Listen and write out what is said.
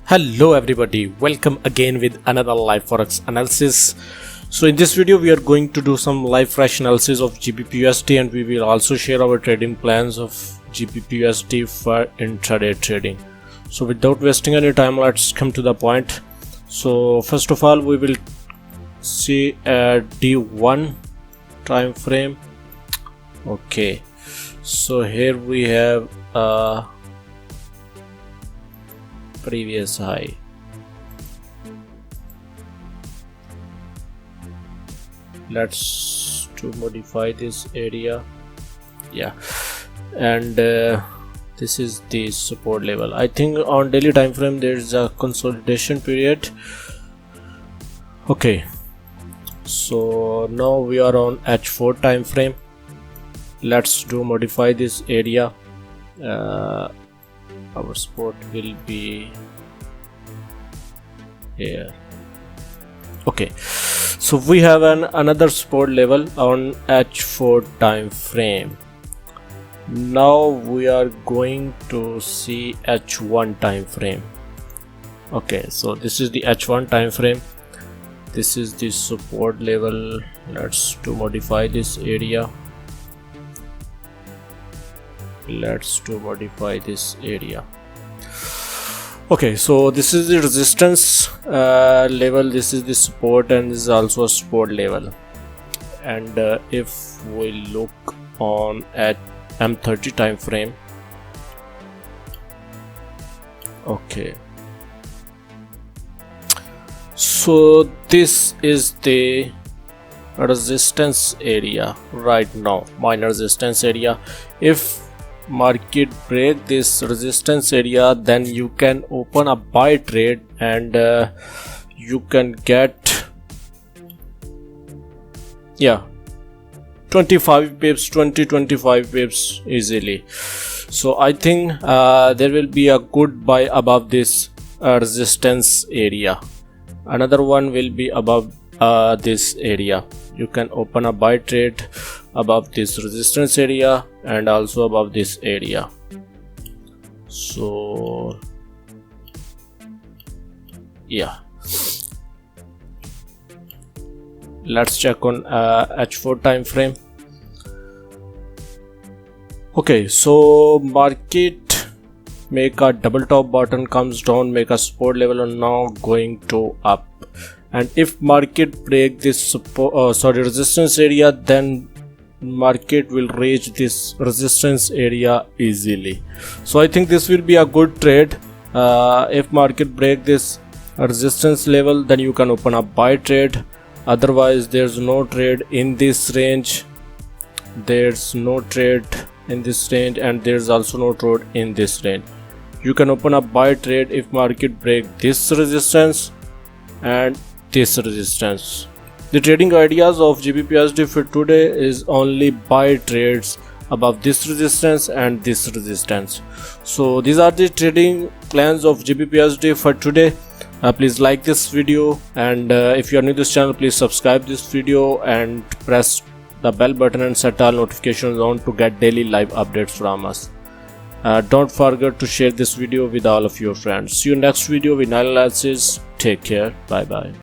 Hello everybody, welcome again with another live forex analysis. So in this video we are going to do some live fresh analysis of GBPUSD, and we will also share our trading plans of GBPUSD for intraday trading. So without wasting any time, let's come to the point. So first of all, we will see a D1 time frame. Okay, so here we have a previous high. Let's to modify this area, yeah, and this is the support level. I think on daily time frame there is a consolidation period. Okay, so now we are on H4 time frame. Let's do modify this area. Our support will be here. Okay, so we have another support level on H4 time frame. Now we are going to see H1 time frame. Okay, so this is the H1 time frame. This is the support level. Let's to modify this area. Let's to modify this area. Okay, so this is the resistance level, this is the support, and this is also a support level. And if we look on at M30 time frame, okay, so this is the resistance area right now, minor resistance area. If market break this resistance area, then you can open a buy trade and you can get 25 pips, 20-25 pips easily. So I think there will be a good buy above this resistance area. Another one will be above this area. You can open a buy trade above this resistance area and also above this area. So yeah, let's check on H4 time frame. Okay, so market make a double top button, comes down, make a support level, and now going to up. And if market break this resistance area, then market will reach this resistance area easily. So I think this will be a good trade. If market break this resistance level, then you can open a buy trade. Otherwise there's no trade in this range, there's no trade in this range, and there's also no trade in this range. You can open a buy trade if market break this resistance and this resistance. The trading ideas of GBPUSD for today is only buy trades above this resistance and this resistance. So these are the trading plans of GBPUSD for today. Please like this video, and if you are new to this channel, please subscribe this video and press the bell button and set all notifications on to get daily live updates from us. Don't forget to share this video with all of your friends. See you next video with analysis. Take care. Bye bye.